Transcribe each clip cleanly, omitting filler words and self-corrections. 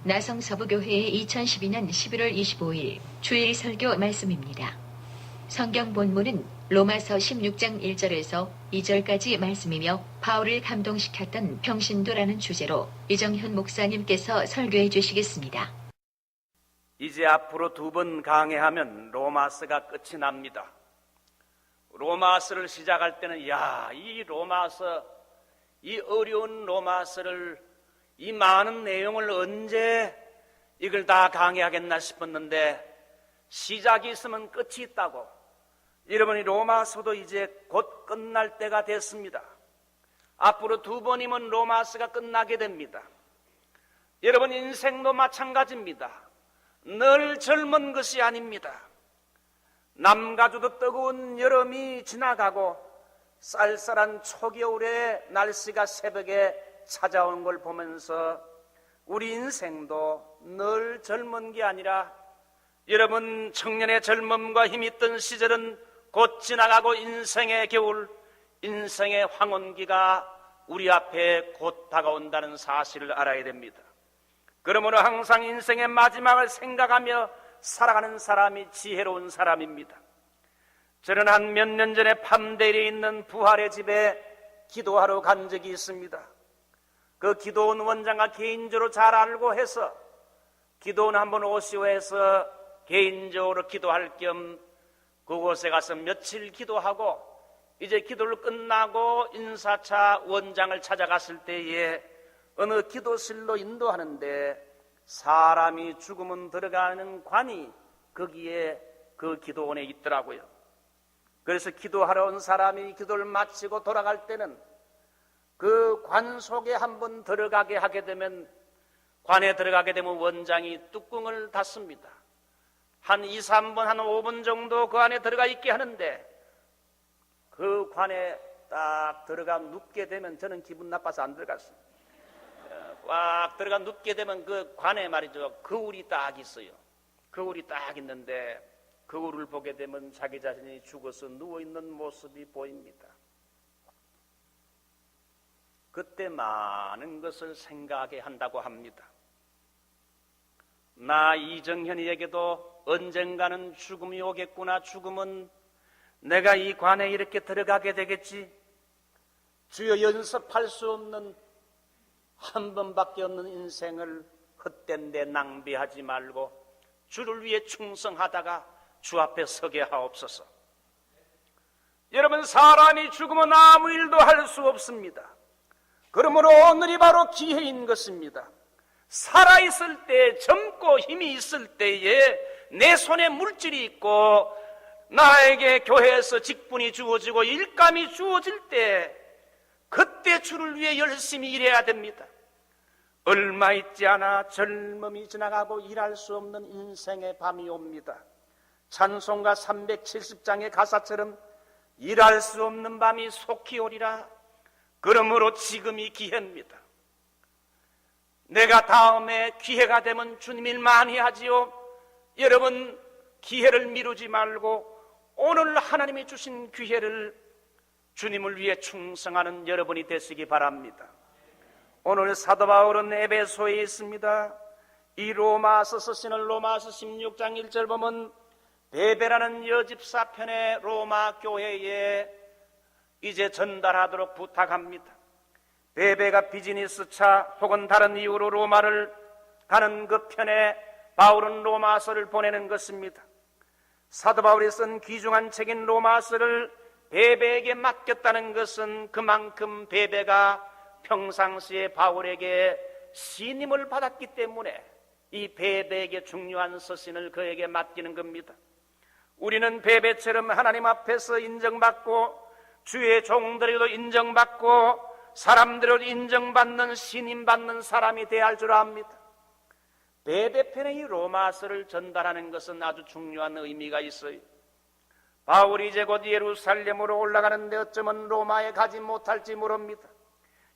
나성서부교회의 2012년 11월 25일 주일 설교 말씀입니다. 성경 본문은 로마서 16장 1절에서 2절까지 말씀이며 바울을 감동시켰던 평신도라는 주제로 이정현 목사님께서 설교해 주시겠습니다. 이제 앞으로 2번 강해하면 로마서가 끝이 납니다. 로마서를 시작할 때는 이 로마서, 이 어려운 로마서를, 이 많은 내용을 언제 이걸 다 강해하겠나 싶었는데 시작이 있으면 끝이 있다고. 여러분이 로마서도 이제 곧 끝날 때가 됐습니다. 앞으로 2번이면 로마서가 끝나게 됩니다. 여러분 인생도 마찬가지입니다. 늘 젊은 것이 아닙니다. 남가주도 뜨거운 여름이 지나가고 쌀쌀한 초겨울의 날씨가 새벽에 찾아온 걸 보면서 우리 인생도 늘 젊은 게 아니라 여러분 청년의 젊음과 힘이 있던 시절은 곧 지나가고 인생의 겨울, 인생의 황혼기가 우리 앞에 곧 다가온다는 사실을 알아야 됩니다. 그러므로 항상 인생의 마지막을 생각하며 살아가는 사람이 지혜로운 사람입니다. 저는 한 몇 년 전에 판대리에 있는 부활의 집에 기도하러 간 적이 있습니다. 그 기도원 원장과 개인적으로 잘 알고 해서 기도원 한번 오시오 해서 개인적으로 기도할 겸 그곳에 가서 며칠 기도하고 이제 기도를 끝나고 인사차 원장을 찾아갔을 때에 어느 기도실로 인도하는데 사람이 죽으면 들어가는 관이 거기에 그 기도원에 있더라고요. 그래서 기도하러 온 사람이 기도를 마치고 돌아갈 때는 그 관 속에 한번 들어가게 하게 되면, 관에 들어가게 되면 원장이 뚜껑을 닫습니다. 한 2, 3분, 한 5분 정도 그 안에 들어가 있게 하는데 그 관에 딱 들어가 눕게 되면 저는 기분 나빠서 안 들어갔습니다. 꽉 들어가 눕게 되면 그 관에 말이죠, 거울이 딱 있어요. 거울이 딱 있는데 거울을 보게 되면 자기 자신이 죽어서 누워있는 모습이 보입니다. 그때 많은 것을 생각하게 한다고 합니다. 나 이정현이에게도 언젠가는 죽음이 오겠구나. 죽음은 내가 이 관에 이렇게 들어가게 되겠지. 주여, 연습할 수 없는 한 번밖에 없는 인생을 헛된 데 낭비하지 말고 주를 위해 충성하다가 주 앞에 서게 하옵소서. 여러분, 사람이 죽으면 아무 일도 할 수 없습니다. 그러므로 오늘이 바로 기회인 것입니다. 살아있을 때, 젊고 힘이 있을 때에 내 손에 물질이 있고 나에게 교회에서 직분이 주어지고 일감이 주어질 때 그때 주를 위해 열심히 일해야 됩니다. 얼마 있지 않아 젊음이 지나가고 일할 수 없는 인생의 밤이 옵니다. 찬송가 370장의 가사처럼 일할 수 없는 밤이 속히 오리라. 그러므로 지금이 기회입니다. 내가 다음에 기회가 되면 주님 일 많이 하지요. 여러분, 기회를 미루지 말고 오늘 하나님이 주신 기회를 주님을 위해 충성하는 여러분이 되시기 바랍니다. 오늘 사도 바울은 에베소에 있습니다. 이 로마서 쓰시는 로마서 16장 1절 보면 베베라는 여집사편의 로마 교회에 이제 전달하도록 부탁합니다. 베베가 비즈니스차 혹은 다른 이유로 로마를 가는 그 편에 바울은 로마서를 보내는 것입니다. 사도 바울이 쓴 귀중한 책인 로마서를 베베에게 맡겼다는 것은 그만큼 베베가 평상시에 바울에게 신임을 받았기 때문에 이 베베에게 중요한 서신을 그에게 맡기는 겁니다. 우리는 베베처럼 하나님 앞에서 인정받고 주의 종들에게도 인정받고 사람들을 인정받는 신임받는 사람이 되어야 할 줄 압니다. 베베편의 이 로마서를 전달하는 것은 아주 중요한 의미가 있어요. 바울이 이제 곧 예루살렘으로 올라가는데 어쩌면 로마에 가지 못할지 모릅니다.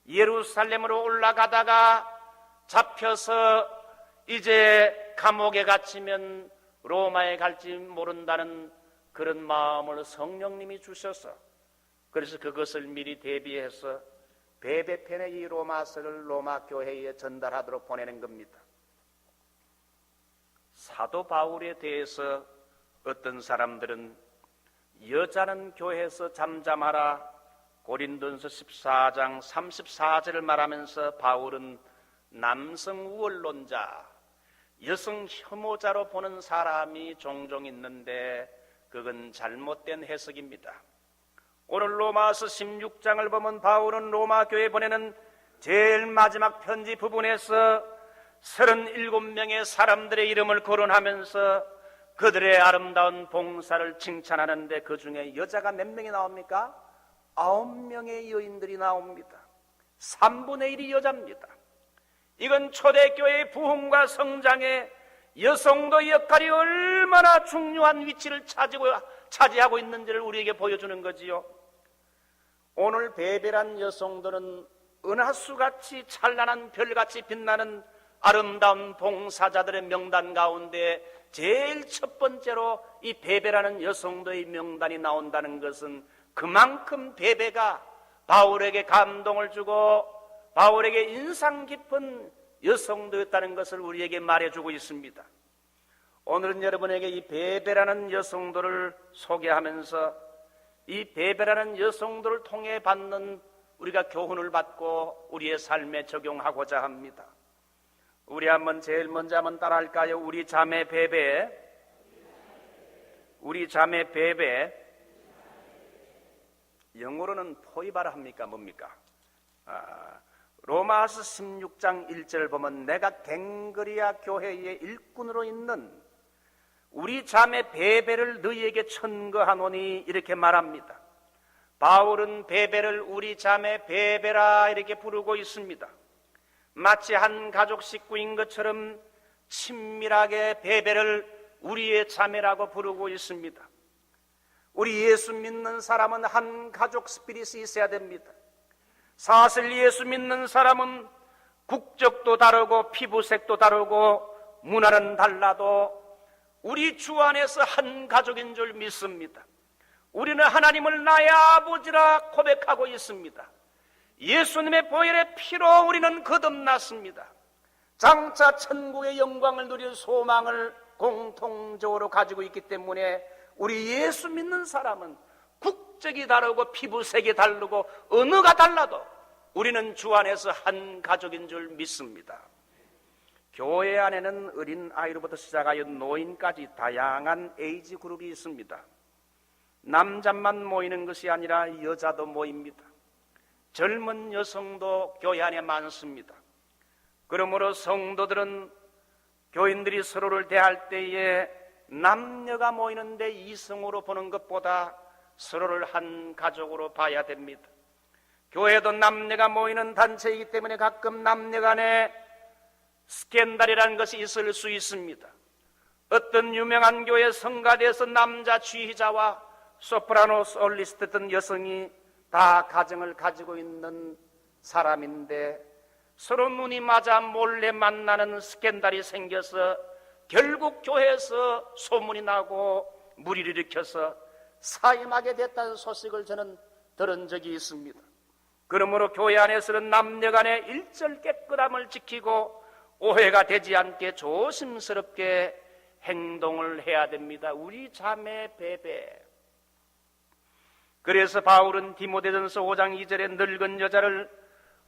예루살렘으로 올라가다가 잡혀서 이제 감옥에 갇히면 로마에 갈지 모른다는 그런 마음을 성령님이 주셔서, 그래서 그것을 미리 대비해서 베베편의 이 로마서를 로마 교회에 전달하도록 보내는 겁니다. 사도 바울에 대해서 어떤 사람들은 여자는 교회에서 잠잠하라, 고린도전서 14장 34절을 말하면서 바울은 남성 우월론자, 여성 혐오자로 보는 사람이 종종 있는데 그건 잘못된 해석입니다. 오늘 로마서 16장을 보면 바울은 로마 교회에 보내는 제일 마지막 편지 부분에서 37명의 사람들의 이름을 거론하면서 그들의 아름다운 봉사를 칭찬하는데 그 중에 여자가 몇 명이 나옵니까? 9명의 여인들이 나옵니다. 3분의 1이 여자입니다. 이건 초대교회의 부흥과 성장에 여성도 역할이 얼마나 중요한 위치를 차지하고 있는지를 우리에게 보여주는 거지요. 오늘 베베란 여성들은 은하수같이 찬란한 별같이 빛나는 아름다운 봉사자들의 명단 가운데 제일 첫 번째로 이 베베라는 여성도의 명단이 나온다는 것은 그만큼 베베가 바울에게 감동을 주고 바울에게 인상 깊은 여성도였다는 것을 우리에게 말해주고 있습니다. 오늘은 여러분에게 이 베베라는 여성도를 소개하면서 이 베베라는 여성도를 통해 받는 우리가 교훈을 받고 우리의 삶에 적용하고자 합니다. 우리 제일 먼저 한번 따라할까요? 우리 자매 베베, 우리 자매 베베. 영어로는 포이바라 합니까? 뭡니까? 로마서 16장 1절을 보면 내가 갱그리아 교회의 일꾼으로 있는 우리 자매 베베를 너희에게 천거하노니 이렇게 말합니다. 바울은 베베를 우리 자매 베베라 이렇게 부르고 있습니다. 마치 한 가족 식구인 것처럼 친밀하게 베베를 우리의 자매라고 부르고 있습니다. 우리 예수 믿는 사람은 한 가족 스피릿이 있어야 됩니다. 사실 예수 믿는 사람은 국적도 다르고 피부색도 다르고 문화는 달라도 우리 주 안에서 한 가족인 줄 믿습니다. 우리는 하나님을 나의 아버지라 고백하고 있습니다. 예수님의 보혈의 피로 우리는 거듭났습니다. 장차 천국의 영광을 누릴 소망을 공통적으로 가지고 있기 때문에 우리 예수 믿는 사람은 국적이 다르고 피부색이 다르고 언어가 달라도 우리는 주 안에서 한 가족인 줄 믿습니다. 교회 안에는 어린 아이로부터 시작하여 노인까지 다양한 에이지 그룹이 있습니다. 남자만 모이는 것이 아니라 여자도 모입니다. 젊은 여성도 교회 안에 많습니다. 그러므로 성도들은 교인들이 서로를 대할 때에 남녀가 모이는데 이성으로 보는 것보다 서로를 한 가족으로 봐야 됩니다. 교회도 남녀가 모이는 단체이기 때문에 가끔 남녀 간에 스캔들이라는 것이 있을 수 있습니다. 어떤 유명한 교회 성가대에서 남자 지휘자와 소프라노 솔리스트 등 여성이 다 가정을 가지고 있는 사람인데 서로 눈이 맞아 몰래 만나는 스캔들이 생겨서 결국 교회에서 소문이 나고 무리를 일으켜서 사임하게 됐다는 소식을 저는 들은 적이 있습니다. 그러므로 교회 안에서는 남녀 간의 일절 깨끗함을 지키고 오해가 되지 않게 조심스럽게 행동을 해야 됩니다. 우리 자매 베베. 그래서 바울은 디모데전서 5장 2절에 늙은 여자를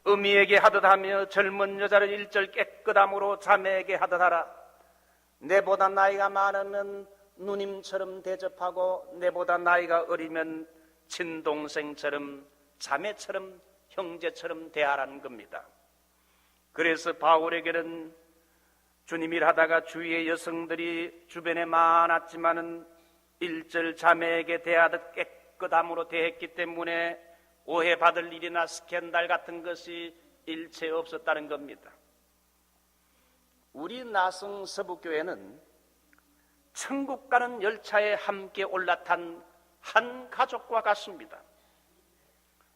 어미에게 하듯 하며 젊은 여자를 일절 깨끗함으로 자매에게 하듯 하라. 내보다 나이가 많으면 누님처럼 대접하고 내보다 나이가 어리면 친동생처럼 자매처럼 형제처럼 대하라는 겁니다. 그래서 바울에게는 주님 일하다가 주위의 여성들이 주변에 많았지만은 일절 자매에게 대하듯 깨끗함으로 대했기 때문에 오해받을 일이나 스캔들 같은 것이 일체 없었다는 겁니다. 우리 나성 서부교회는 천국 가는 열차에 함께 올라탄 한 가족과 같습니다.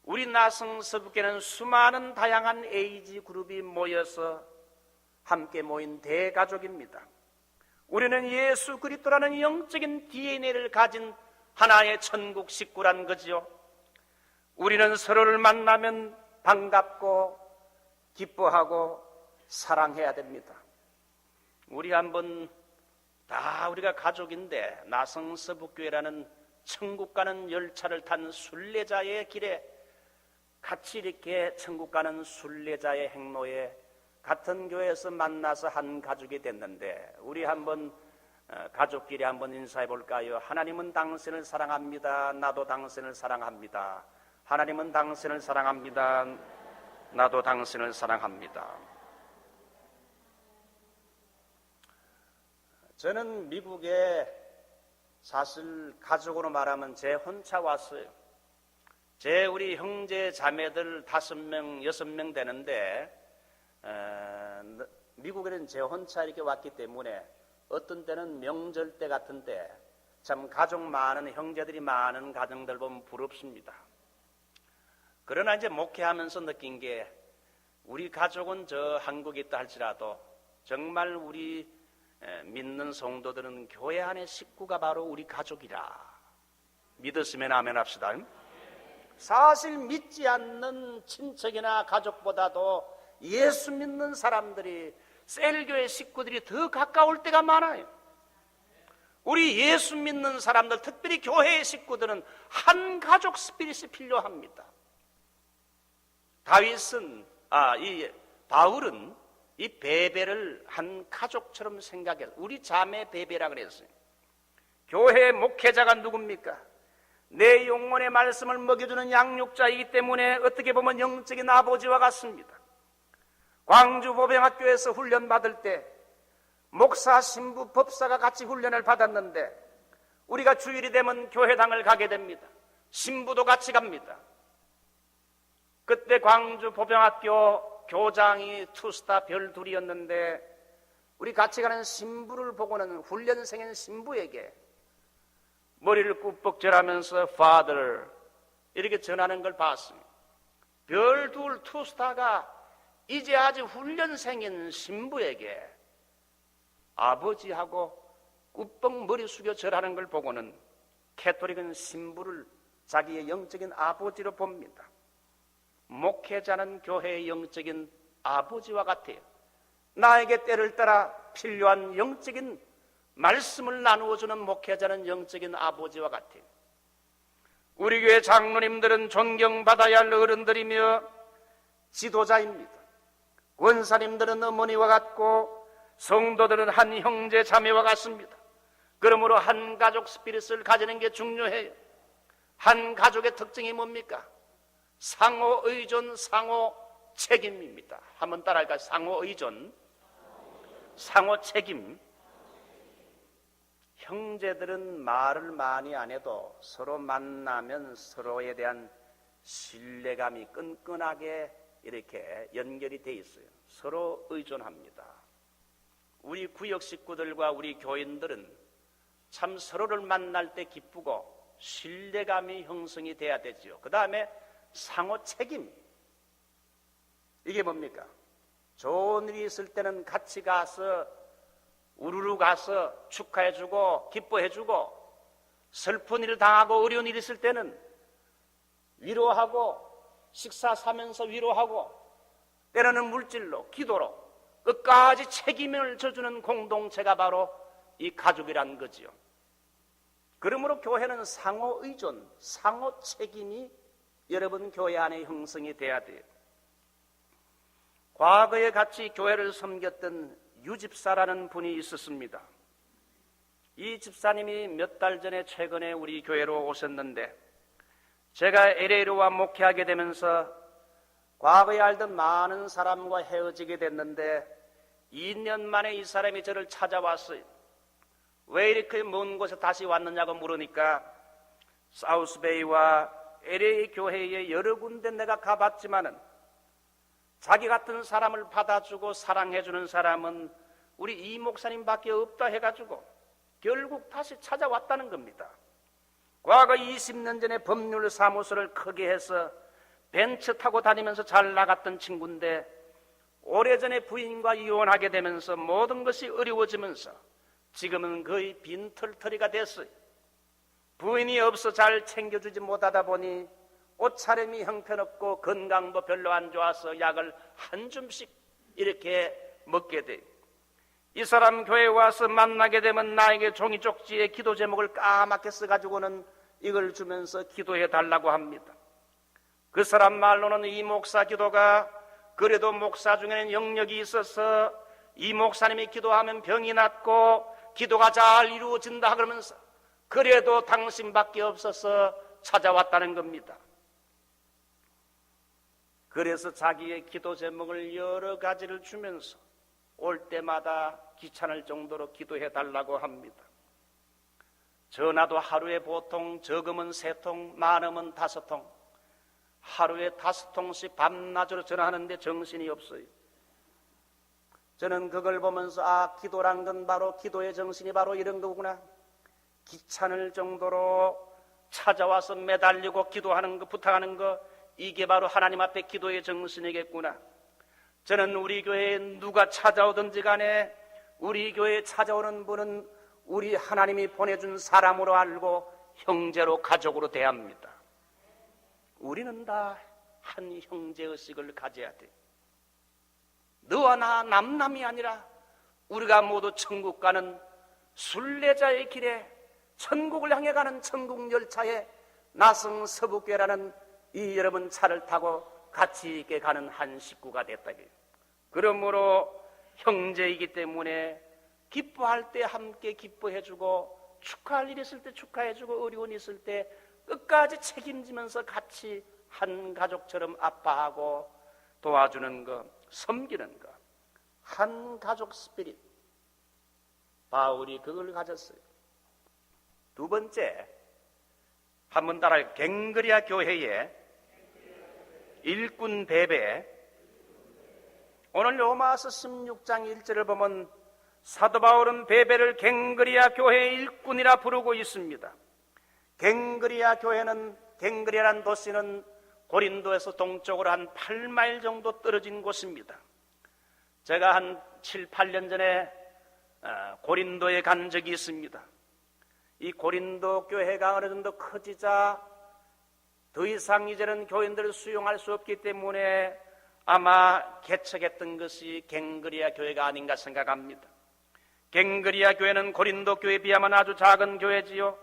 우리 나성 서부교회는 수많은 다양한 에이지 그룹이 모여서 함께 모인 대가족입니다. 우리는 예수 그리스도라는 영적인 DNA를 가진 하나의 천국 식구란 거지요. 우리는 서로를 만나면 반갑고 기뻐하고 사랑해야 됩니다. 우리 한번 다 우리가 가족인데 나성서북교회라는 천국 가는 열차를 탄 순례자의 길에 같이 이렇게 천국 가는 순례자의 행로에 같은 교회에서 만나서 한 가족이 됐는데 우리 한번 가족끼리 한번 인사해 볼까요? 하나님은 당신을 사랑합니다. 나도 당신을 사랑합니다. 하나님은 당신을 사랑합니다. 나도 당신을 사랑합니다. 저는 미국에 사실 가족으로 말하면 제 혼자 왔어요. 제 우리 형제 자매들 5명, 6명 되는데 미국에는 제 혼자 이렇게 왔기 때문에 어떤 때는 명절 때 같은데 참 가족 많은 형제들이 많은 가정들 보면 부럽습니다. 그러나 이제 목회하면서 느낀 게 우리 가족은 저 한국에 있다 할지라도 정말 우리 믿는 성도들은 교회 안의 식구가 바로 우리 가족이라 믿었으면 아멘 합시다. 사실 믿지 않는 친척이나 가족보다도 예수 믿는 사람들이 셀교회 식구들이 더 가까울 때가 많아요. 우리 예수 믿는 사람들, 특별히 교회의 식구들은 한 가족 스피릿이 필요합니다. 바울은 이 베베를 한 가족처럼 생각해서 우리 자매 베베라 그랬어요. 교회 목회자가 누굽니까? 내 영혼의 말씀을 먹여주는 양육자이기 때문에 어떻게 보면 영적인 아버지와 같습니다. 광주 보병학교에서 훈련 받을 때 목사, 신부, 법사가 같이 훈련을 받았는데 우리가 주일이 되면 교회당을 가게 됩니다. 신부도 같이 갑니다. 그때 광주 보병학교 교장이 투스타 별 둘이었는데 우리 같이 가는 신부를 보고는 훈련생인 신부에게 머리를 꾹뻑질하면서 Father 이렇게 전하는 걸 봤습니다. 별 둘 투스타가 이제 아직 훈련생인 신부에게 아버지하고 꾹뻑 머리 숙여 절하는 걸 보고는 캐토릭은 신부를 자기의 영적인 아버지로 봅니다. 목회자는 교회의 영적인 아버지와 같아요. 나에게 때를 따라 필요한 영적인 말씀을 나누어주는 목회자는 영적인 아버지와 같아요. 우리 교회 장로님들은 존경받아야 할 어른들이며 지도자입니다. 권사님들은 어머니와 같고 성도들은 한 형제 자매와 같습니다. 그러므로 한 가족 스피릿을 가지는 게 중요해요. 한 가족의 특징이 뭡니까? 상호 의존, 상호 책임입니다. 한번 따라할까요? 상호 의존, 상호 책임. 형제들은 말을 많이 안 해도 서로 만나면 서로에 대한 신뢰감이 끈끈하게 이렇게 연결이 돼 있어요. 서로 의존합니다. 우리 구역 식구들과 우리 교인들은 참 서로를 만날 때 기쁘고 신뢰감이 형성이 돼야 되죠. 그 다음에 상호 책임. 이게 뭡니까? 좋은 일이 있을 때는 같이 가서 우르르 가서 축하해주고 기뻐해주고, 슬픈 일을 당하고 어려운 일이 있을 때는 위로하고 식사 사면서 위로하고, 때로는 물질로 기도로 끝까지 책임을 져주는 공동체가 바로 이 가족이란 거지요. 그러므로 교회는 상호 의존, 상호 책임이 여러분 교회 안에 형성이 돼야 돼요. 과거에 같이 교회를 섬겼던 유집사라는 분이 있었습니다. 이 집사님이 몇 달 전에 최근에 우리 교회로 오셨는데, 제가 LA로 와 목회하게 되면서 과거에 알던 많은 사람과 헤어지게 됐는데 2년 만에 이 사람이 저를 찾아왔어요. 왜 이렇게 먼 곳에 다시 왔느냐고 물으니까 사우스베이와 LA 교회에 여러 군데 내가 가봤지만은 자기 같은 사람을 받아주고 사랑해주는 사람은 우리 이 목사님밖에 없다 해가지고 결국 다시 찾아왔다는 겁니다. 과거 20년 전에 법률 사무소를 크게 해서 벤츠 타고 다니면서 잘 나갔던 친구인데 오래전에 부인과 이혼하게 되면서 모든 것이 어려워지면서 지금은 거의 빈털터리가 됐어요. 부인이 없어 잘 챙겨주지 못하다 보니 옷차림이 형편없고 건강도 별로 안 좋아서 약을 한 줌씩 이렇게 먹게 돼요. 이 사람 교회에 와서 만나게 되면 나에게 종이 쪽지에 기도 제목을 까맣게 써가지고는 이걸 주면서 기도해 달라고 합니다. 그 사람 말로는 이 목사 기도가 그래도 목사 중에는 영역이 있어서 이 목사님이 기도하면 병이 낫고 기도가 잘 이루어진다 그러면서 그래도 당신밖에 없어서 찾아왔다는 겁니다. 그래서 자기의 기도 제목을 여러 가지를 주면서 올 때마다 귀찮을 정도로 기도해 달라고 합니다. 전화도 하루에 보통 적으면 3통, 많으면 5통, 하루에 5통씩 밤낮으로 전화하는데 정신이 없어요. 저는 그걸 보면서 기도란 건 바로 기도의 정신이 바로 이런 거구나. 귀찮을 정도로 찾아와서 매달리고 기도하는 거, 부탁하는 거, 이게 바로 하나님 앞에 기도의 정신이겠구나. 저는 우리 교회에 누가 찾아오든지 간에 우리 교회에 찾아오는 분은 우리 하나님이 보내준 사람으로 알고 형제로 가족으로 대합니다. 우리는 다 한 형제의식을 가져야 돼. 너와 나 남남이 아니라 우리가 모두 천국 가는 순례자의 길에 천국을 향해 가는 천국 열차에 나성 서북교회라는 이 여러분 차를 타고 같이 있게 가는 한 식구가 됐다. 그러므로 형제이기 때문에 기뻐할 때 함께 기뻐해주고 축하할 일 있을 때 축하해주고 어려운 일 있을 때 끝까지 책임지면서 같이 한 가족처럼 아파하고 도와주는 것, 섬기는 것, 한 가족 스피릿. 바울이 그걸 가졌어요. 두 번째, 한번 따라요. 갱그리아 교회의 일꾼 배배. 오늘 로마서 16장 1절을 보면 사도 바울은 배배를 갱그리아 교회의 일꾼이라 부르고 있습니다. 갱그리아 교회는, 갱그리아라는 도시는 고린도에서 동쪽으로 한 8마일 정도 떨어진 곳입니다. 제가 한 7, 8년 전에 고린도에 간 적이 있습니다. 이 고린도 교회가 어느 정도 커지자 더 이상 이제는 교인들을 수용할 수 없기 때문에 아마 개척했던 것이 갱그리아 교회가 아닌가 생각합니다. 갱그리아 교회는 고린도 교회에 비하면 아주 작은 교회지요.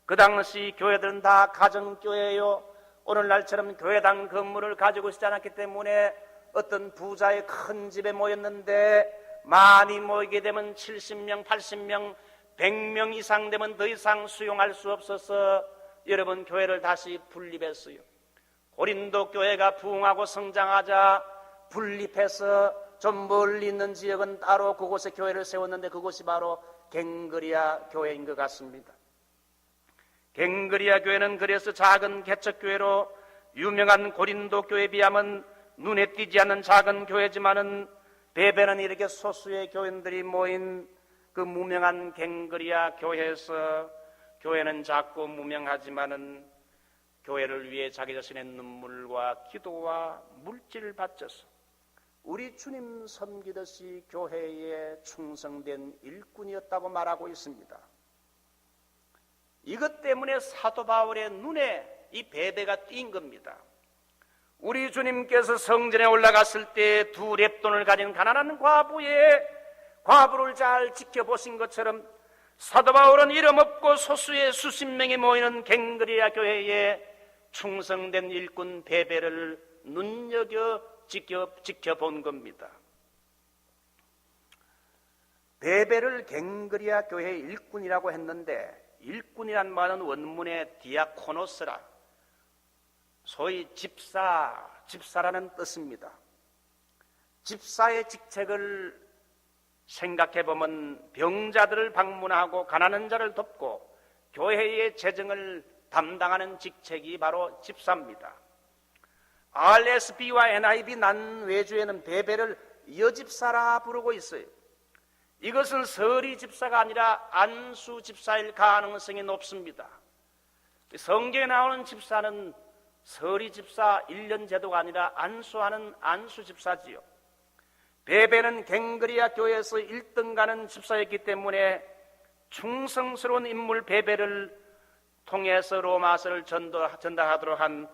그 당시 교회들은 다 가정교회예요. 오늘날처럼 교회당 건물을 가지고 있지 않았기 때문에 어떤 부자의 큰 집에 모였는데 많이 모이게 되면 70명, 80명, 100명 이상 되면 더 이상 수용할 수 없어서 여러분 교회를 다시 분립했어요. 고린도 교회가 부흥하고 성장하자 분립해서 좀 멀리 있는 지역은 따로 그곳에 교회를 세웠는데 그곳이 바로 갱그리아 교회인 것 같습니다. 갱그리아 교회는 그래서 작은 개척교회로 유명한 고린도 교회에 비하면 눈에 띄지 않는 작은 교회지만은 베베는 이렇게 소수의 교인들이 모인 그 무명한 갱그리아 교회에서 교회는 작고 무명하지만은 교회를 위해 자기 자신의 눈물과 기도와 물질을 바쳐서 우리 주님 섬기듯이 교회에 충성된 일꾼이었다고 말하고 있습니다. 이것 때문에 사도 바울의 눈에 이 베베가 띈 겁니다. 우리 주님께서 성전에 올라갔을 때 2렙돈을 가진 가난한 과부를 잘 지켜보신 것처럼 사도 바울은 이름 없고 소수의 수십 명이 모이는 갱그리아 교회에 충성된 일꾼 베베를 눈여겨 지켜본 겁니다. 베베를 갱그리아 교회의 일꾼이라고 했는데 일꾼이란 말은 원문의 디아코노스라 소위 집사라는 뜻입니다. 집사의 직책을 생각해보면 병자들을 방문하고 가난한 자를 돕고 교회의 재정을 담당하는 직책이 바로 집사입니다. RSB와 NIV 난 외주에는 베베를 여집사라 부르고 있어요. 이것은 서리 집사가 아니라 안수 집사일 가능성이 높습니다. 성경에 나오는 집사는 서리 집사 1년 제도가 아니라 안수하는 안수 집사지요. 베베는 갱그리아 교회에서 1등 가는 집사였기 때문에 충성스러운 인물 베베를 통해서 로마서를 전달하도록 한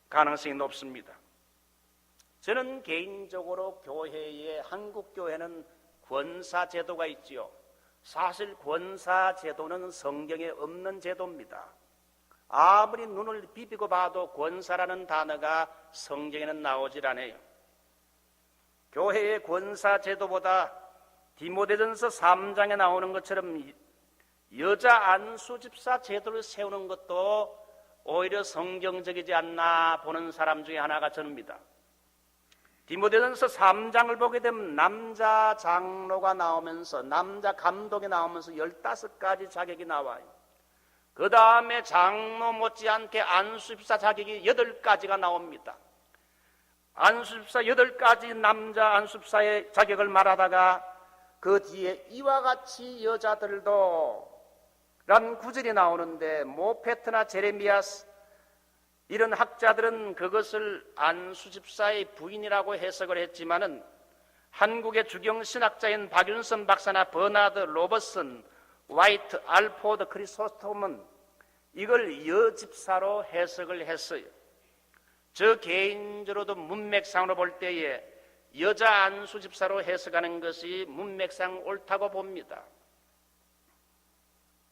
가능성이 높습니다. 저는 개인적으로 교회의 한국 교회는 권사제도가 있지요. 사실 권사제도는 성경에 없는 제도입니다. 아무리 눈을 비비고 봐도 권사라는 단어가 성경에는 나오질 않아요. 교회의 권사제도보다 디모데전서 3장에 나오는 것처럼 여자 안수집사 제도를 세우는 것도 오히려 성경적이지 않나 보는 사람 중에 하나가 저입니다. 디모데전서 3장을 보게 되면 남자 장로가 나오면서 남자 감독이 나오면서 15가지 자격이 나와요. 그 다음에 장로 못지않게 안수집사 자격이 8가지가 나옵니다. 안수집사 8가지 남자 안수집사의 자격을 말하다가 그 뒤에 이와 같이 여자들도 란 구절이 나오는데 모페트나 제레미야스 이런 학자들은 그것을 안수집사의 부인이라고 해석을 했지만은 한국의 주경신학자인 박윤선 박사나 버나드 로버슨, 화이트, 알포드 크리소스톰은 이걸 여집사로 해석을 했어요. 저 개인적으로도 문맥상으로 볼 때에 여자 안수집사로 해석하는 것이 문맥상 옳다고 봅니다.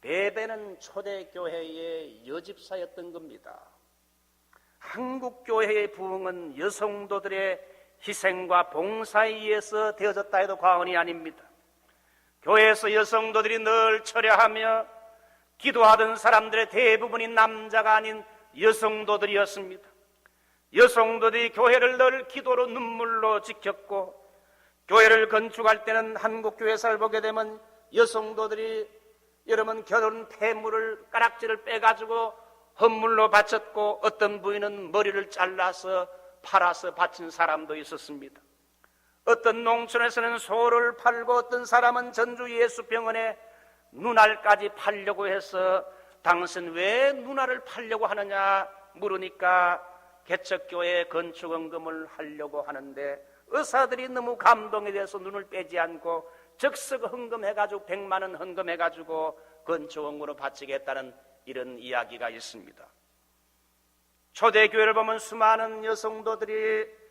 베베는 초대교회의 여집사였던 겁니다. 한국교회의 부흥은 여성도들의 희생과 봉사에 의해서 되어졌다 해도 과언이 아닙니다. 교회에서 여성도들이 늘 철야하며 기도하던 사람들의 대부분이 남자가 아닌 여성도들이었습니다. 여성도들이 교회를 늘 기도로 눈물로 지켰고, 교회를 건축할 때는 한국교회사를 보게 되면 여성도들이 여러분 결혼 폐물을 가락지를 빼가지고 헌물로 바쳤고, 어떤 부인은 머리를 잘라서 팔아서 바친 사람도 있었습니다. 어떤 농촌에서는 소를 팔고 어떤 사람은 전주 예수병원에 눈알까지 팔려고 해서 당신 왜 눈알을 팔려고 하느냐 물으니까 개척교회 건축헌금을 하려고 하는데 의사들이 너무 감동에 대해서 눈을 빼지 않고 즉석 헌금해가지고 100만 원 헌금해가지고 건축헌금으로 바치겠다는 이런 이야기가 있습니다. 초대교회를 보면 수많은 여성도들이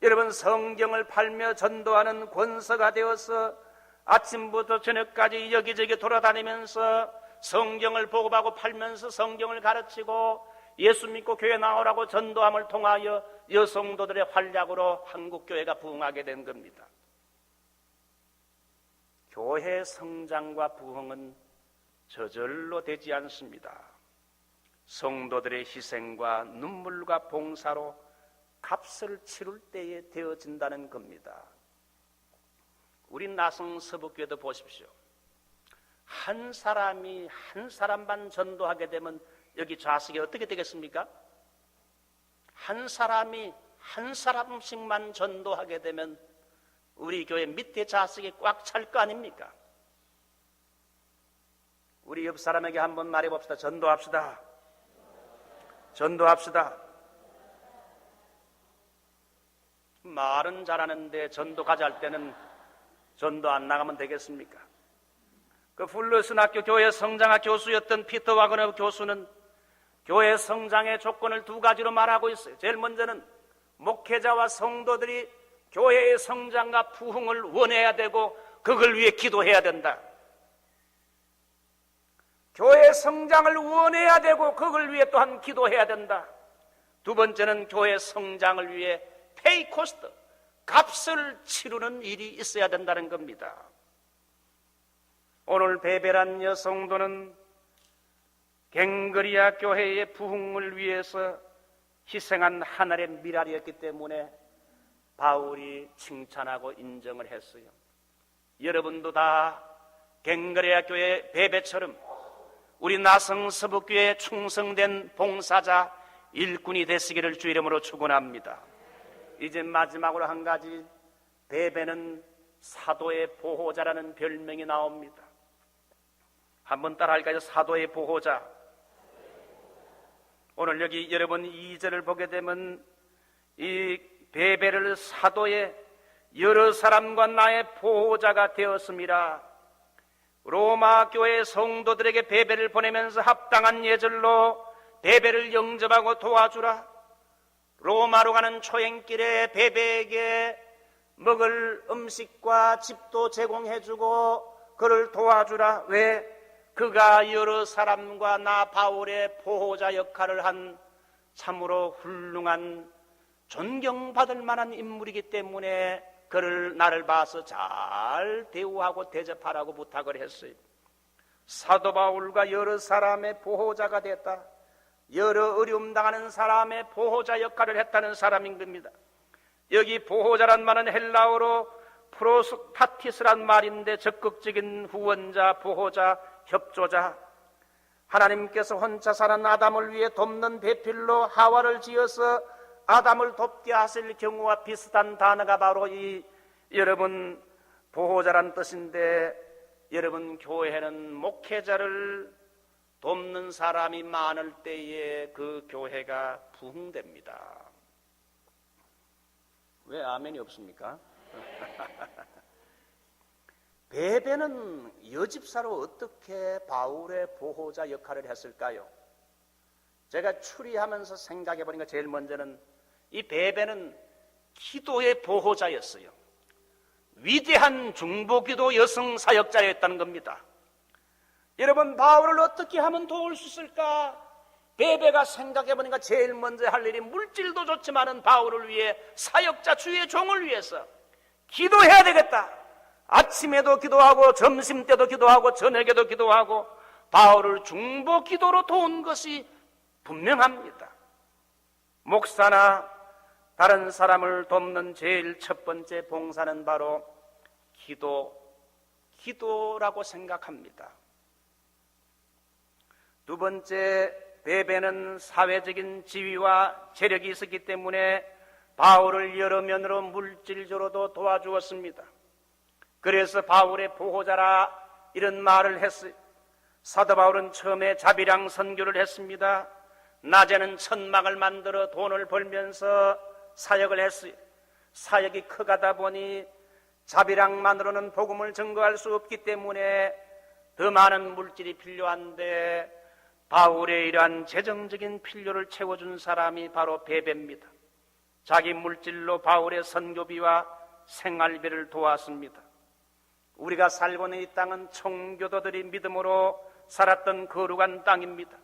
여러분 성경을 팔며 전도하는 권서가 되어서 아침부터 저녁까지 여기저기 돌아다니면서 성경을 보고하고 팔면서 성경을 가르치고 예수 믿고 교회 나오라고 전도함을 통하여 여성도들의 활약으로 한국교회가 부흥하게 된 겁니다. 교회 성장과 부흥은 저절로 되지 않습니다. 성도들의 희생과 눈물과 봉사로 값을 치룰 때에 되어진다는 겁니다. 우리 나성 서북교회도 보십시오. 한 사람이 한 사람만 전도하게 되면 여기 좌석이 어떻게 되겠습니까? 한 사람이 한 사람씩만 전도하게 되면 우리 교회 밑에 좌석이 꽉 찰 거 아닙니까? 우리 옆 사람에게 한번 말해봅시다. 전도합시다. 전도합시다. 말은 잘하는데 전도 가자 할 때는 전도 안 나가면 되겠습니까? 그 풀러슨 학교 교회 성장학 교수였던 피터 와그너 교수는 교회 성장의 조건을 2가지로 말하고 있어요. 제일 먼저는 목회자와 성도들이 교회의 성장과 부흥을 원해야 되고 그걸 위해 기도해야 된다. 교회 성장을 원해야 되고 그걸 위해 또한 기도해야 된다. 2번째는 교회 성장을 위해 페이 코스트, 값을 치르는 일이 있어야 된다는 겁니다. 오늘 베베란 여성도는 갱그리아 교회의 부흥을 위해서 희생한 하늘의 미랄이었기 때문에 바울이 칭찬하고 인정을 했어요. 여러분도 다 갱그리아 교회 베베처럼 우리 나성 서북교회에 충성된 봉사자 일꾼이 되시기를 주 이름으로 축원합니다. 이제 마지막으로 한 가지, 베베는 사도의 보호자라는 별명이 나옵니다. 한번 따라 할까요? 사도의 보호자. 오늘 여기 여러분 2절을 보게 되면 이 베베를 사도의 여러 사람과 나의 보호자가 되었습니다. 로마 교회 성도들에게 베베를 보내면서 합당한 예절로 베베를 영접하고 도와주라. 로마로 가는 초행길에 베베에게 먹을 음식과 집도 제공해주고 그를 도와주라. 왜? 그가 여러 사람과 나 바울의 보호자 역할을 한 참으로 훌륭한 존경받을 만한 인물이기 때문에 그를 나를 봐서 잘 대우하고 대접하라고 부탁을 했어요. 사도 바울과 여러 사람의 보호자가 됐다. 여러 어려움 당하는 사람의 보호자 역할을 했다는 사람인 겁니다. 여기 보호자란 말은 헬라어로 프로스타티스란 말인데 적극적인 후원자, 보호자, 협조자. 하나님께서 혼자 사는 아담을 위해 돕는 배필로 하와를 지어서 아담을 돕게 하실 경우와 비슷한 단어가 바로 이 여러분 보호자란 뜻인데, 여러분 교회는 목회자를 돕는 사람이 많을 때에 그 교회가 부흥됩니다. 왜 아멘이 없습니까? 베베는 여집사로 어떻게 바울의 보호자 역할을 했을까요? 제가 추리하면서 생각해 보니까 제일 먼저는 이 베베는 기도의 보호자였어요. 위대한 중보기도 여성 사역자였다는 겁니다. 여러분, 바울을 어떻게 하면 도울 수 있을까? 베베가 생각해 보니까 제일 먼저 할 일이 물질도 좋지만은 바울을 위해, 사역자 주의 종을 위해서 기도해야 되겠다. 아침에도 기도하고 점심때도 기도하고 저녁에도 기도하고 바울을 중보 기도로 도운 것이 분명합니다. 목사나 다른 사람을 돕는 제일 첫 번째 봉사는 바로 기도라고 생각합니다. 두 번째, 베베는 사회적인 지위와 재력이 있었기 때문에 바울을 여러 면으로 물질적으로도 도와주었습니다. 그래서 바울의 보호자라 이런 말을 했어요. 사도 바울은 처음에 자비랑 선교를 했습니다. 낮에는 천막을 만들어 돈을 벌면서 사역을 했어요. 사역이 커가다 보니 자비랑만으로는 복음을 증거할 수 없기 때문에 더 많은 물질이 필요한데 바울의 이러한 재정적인 필요를 채워준 사람이 바로 베베입니다. 자기 물질로 바울의 선교비와 생활비를 도왔습니다. 우리가 살고 있는 이 땅은 청교도들이 믿음으로 살았던 거룩한 땅입니다.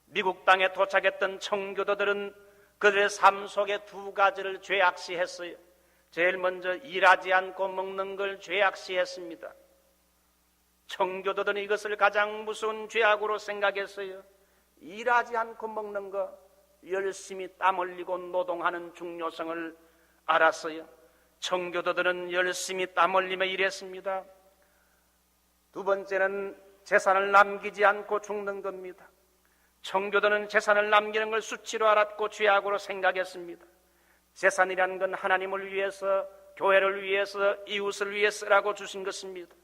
미국 땅에 도착했던 청교도들은 그들의 삶 속에 두 가지를 죄악시했어요. 제일 먼저 일하지 않고 먹는 걸 죄악시했습니다. 청교도들은 이것을 가장 무서운 죄악으로 생각했어요. 일하지 않고 먹는 거, 열심히 땀 흘리고 노동하는 중요성을 알았어요. 청교도들은 열심히 땀 흘리며 일했습니다. 두 번째는 재산을 남기지 않고 죽는 겁니다. 청교도는 재산을 남기는 걸 수치로 알았고 죄악으로 생각했습니다. 재산이라는 건 하나님을 위해서, 교회를 위해서, 이웃을 위해서라고 주신 것입니다.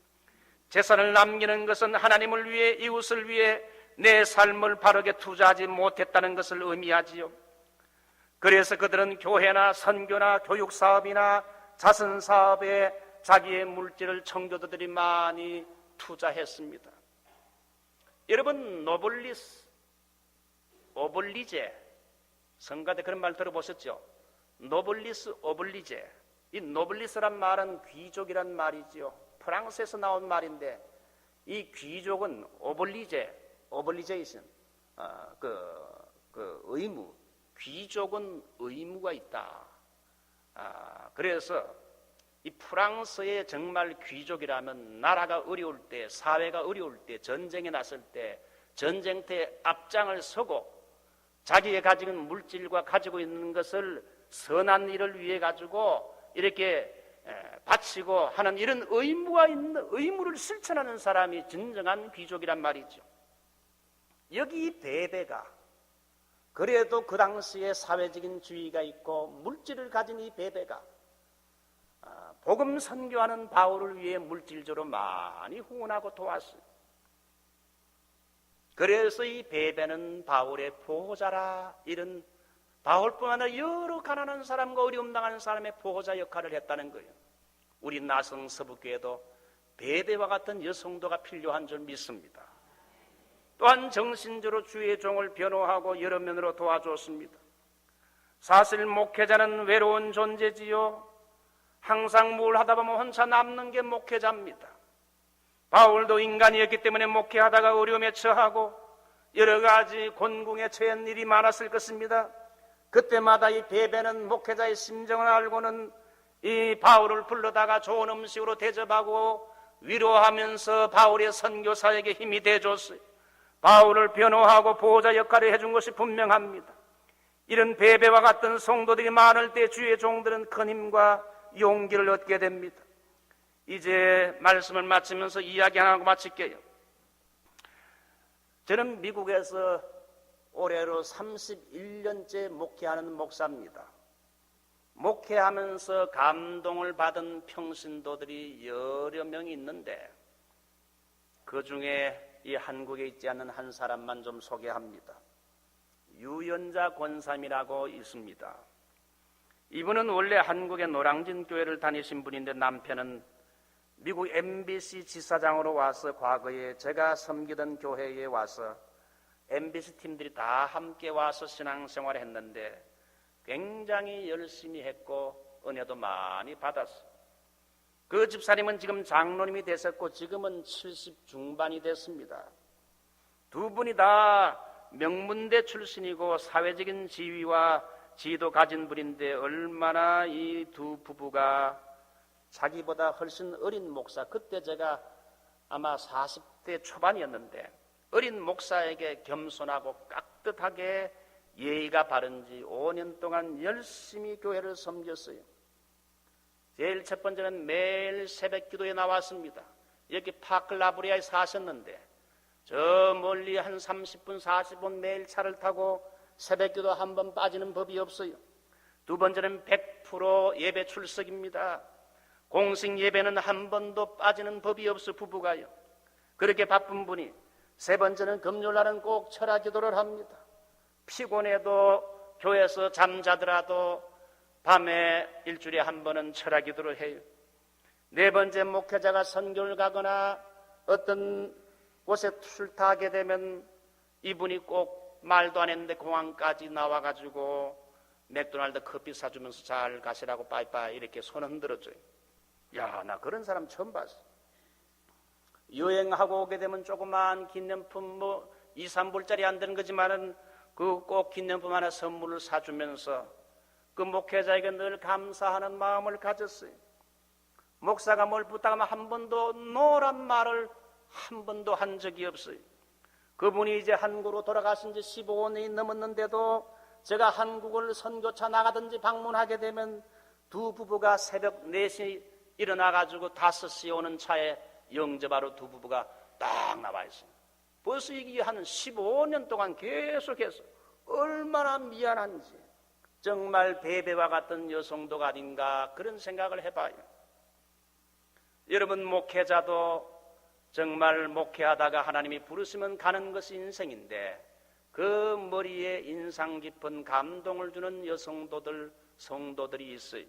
재산을 남기는 것은 하나님을 위해, 이웃을 위해 내 삶을 바르게 투자하지 못했다는 것을 의미하지요. 그래서 그들은 교회나 선교나 교육사업이나 자선사업에 자기의 물질을 청교도들이 많이 투자했습니다. 여러분, 노블리스, 오블리제, 성가대 그런 말 들어보셨죠? 노블리스, 오블리제. 이 노블리스란 말은 귀족이란 말이지요. 프랑스에서 나온 말인데 이 귀족은 오블리제이션, 의무, 귀족은 의무가 있다. 그래서 이 프랑스의 정말 귀족이라면 나라가 어려울 때, 사회가 어려울 때, 전쟁에 났을 때 전쟁터에 앞장을 서고 자기가 가지고 있는 물질과 가지고 있는 것을 선한 일을 위해 가지고 이렇게 바치고 하는 이런 의무가 있는, 의무를 실천하는 사람이 진정한 귀족이란 말이죠. 여기 이 베베가 그래도 그 당시에 사회적인 주의가 있고 물질을 가진 이 베베가 복음 선교하는 바울을 위해 물질적으로 많이 후원하고 도왔어요. 그래서 이 베베는 바울의 보호자라, 이런 바울뿐만 아니라 여러 가난한 사람과 어려움 당하는 사람의 보호자 역할을 했다는 거예요. 우리 나성 서북교회도 베베와 같은 여성도가 필요한 줄 믿습니다. 또한 정신적으로 주의 종을 변호하고 여러 면으로 도와줬습니다. 사실 목회자는 외로운 존재지요. 항상 뭘 하다 보면 혼자 남는 게 목회자입니다. 바울도 인간이었기 때문에 목회하다가 어려움에 처하고 여러 가지 곤궁에 처한 일이 많았을 것입니다. 그때마다 이 베베는 목회자의 심정을 알고는 이 바울을 불러다가 좋은 음식으로 대접하고 위로하면서 바울의 선교사에게 힘이 돼줬어요. 바울을 변호하고 보호자 역할을 해준 것이 분명합니다. 이런 베베와 같은 성도들이 많을 때 주의 종들은 큰 힘과 용기를 얻게 됩니다. 이제 말씀을 마치면서 이야기 하나 하고 마칠게요. 저는 미국에서 올해로 31년째 목회하는 목사입니다. 목회하면서 감동을 받은 평신도들이 여러 명이 있는데 그 중에 이 한국에 있지 않는 한 사람만 좀 소개합니다. 유연자 권사님이라고 있습니다. 이분은 원래 한국의 노량진 교회를 다니신 분인데 남편은 미국 MBC 지사장으로 와서 과거에 제가 섬기던 교회에 와서 MBC 팀들이 다 함께 와서 신앙생활을 했는데 굉장히 열심히 했고 은혜도 많이 받았어요. 그 집사님은 지금 장로님이 되셨고 지금은 70 중반이 됐습니다. 두 분이 다 명문대 출신이고 사회적인 지위와 지위도 가진 분인데 얼마나 이 두 부부가 자기보다 훨씬 어린 목사, 그때 제가 아마 40대 초반이었는데 어린 목사에게 겸손하고 깍듯하게 예의가 바른지 5년 동안 열심히 교회를 섬겼어요. 제일 첫 번째는 매일 새벽 기도에 나왔습니다. 여기 파클라브리아에 사셨는데 저 멀리 한 30분 40분 매일 차를 타고 새벽 기도 한 번 빠지는 법이 없어요. 두 번째는 100% 예배 출석입니다. 공식 예배는 한 번도 빠지는 법이 없어 부부가요. 그렇게 바쁜 분이 세 번째는 금요일날은 꼭 철야 기도를 합니다. 피곤해도 교회에서 잠자더라도 밤에 일주일에 한 번은 철야 기도를 해요. 네 번째, 목회자가 선교를 가거나 어떤 곳에 출타하게 되면 이분이 꼭 말도 안 했는데 공항까지 나와가지고 맥도날드 커피 사주면서 잘 가시라고 빠이빠이 이렇게 손 흔들어줘요. 야, 나 그런 사람 처음 봤어. 여행하고 오게 되면 조그만 기념품 뭐 2, 3불짜리 안 되는 거지만은 그 꼭 기념품 하나 선물을 사주면서 그 목회자에게 늘 감사하는 마음을 가졌어요. 목사가 뭘 부탁하면 한 번도 노란 말을 한 번도 한 적이 없어요. 그분이 이제 한국으로 돌아가신 지 15년이 넘었는데도 제가 한국을 선교차 나가든지 방문하게 되면 두 부부가 새벽 4시 일어나가지고 5시에 오는 차에 영접하러 두 부부가 딱 나와 있어요. 벌써 이게 한 15년 동안 계속해서 얼마나 미안한지 정말 베베와 같은 여성도가 아닌가 그런 생각을 해봐요. 여러분, 목회자도 정말 목회하다가 하나님이 부르시면 가는 것이 인생인데 그 머리에 인상 깊은 감동을 주는 여성도들, 성도들이 있어요.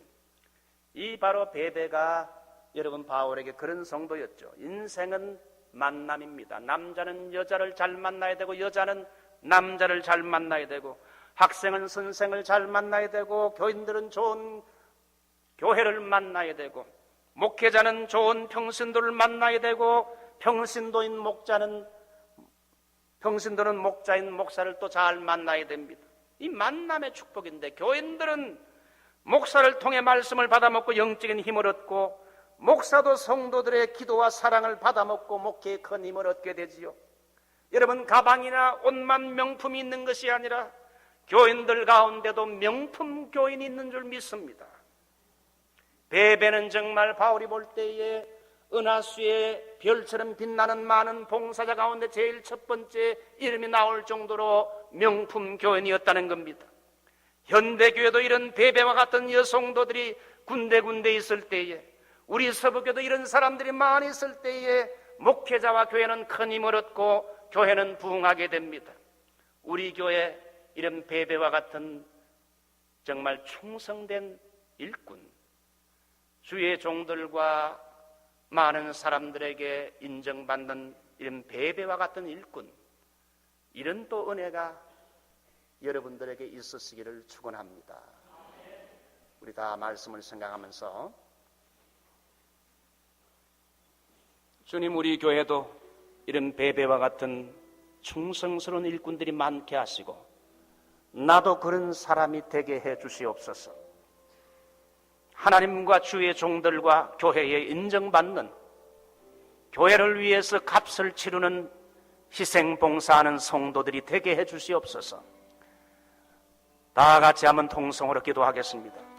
이 바로 베베가 여러분 바울에게 그런 성도였죠. 인생은 만남입니다. 남자는 여자를 잘 만나야 되고 여자는 남자를 잘 만나야 되고 학생은 선생을 잘 만나야 되고 교인들은 좋은 교회를 만나야 되고 목회자는 좋은 평신도를 만나야 되고 평신도는 목자인 목사를 또 잘 만나야 됩니다. 이 만남의 축복인데 교인들은 목사를 통해 말씀을 받아먹고 영적인 힘을 얻고 목사도 성도들의 기도와 사랑을 받아먹고 목회에 큰 힘을 얻게 되지요. 여러분, 가방이나 옷만 명품이 있는 것이 아니라 교인들 가운데도 명품 교인이 있는 줄 믿습니다. 베베는 정말 바울이 볼 때에 은하수의 별처럼 빛나는 많은 봉사자 가운데 제일 첫 번째 이름이 나올 정도로 명품 교인이었다는 겁니다. 현대교회도 이런 베베와 같은 여성도들이 군데군데 있을 때에, 우리 서부교도 이런 사람들이 많이 있을 때에 목회자와 교회는 큰 힘을 얻고 교회는 부흥하게 됩니다. 우리 교회 이런 베베와 같은 정말 충성된 일꾼, 주의 종들과 많은 사람들에게 인정받는 이런 베베와 같은 일꾼, 이런 또 은혜가 여러분들에게 있으시기를 축원합니다. 우리 다 말씀을 생각하면서 주님, 우리 교회도 이런 베베와 같은 충성스러운 일꾼들이 많게 하시고 나도 그런 사람이 되게 해 주시옵소서. 하나님과 주의 종들과 교회에 인정받는, 교회를 위해서 값을 치르는 희생 봉사하는 성도들이 되게 해 주시옵소서. 다 같이 한번 통성으로 기도하겠습니다.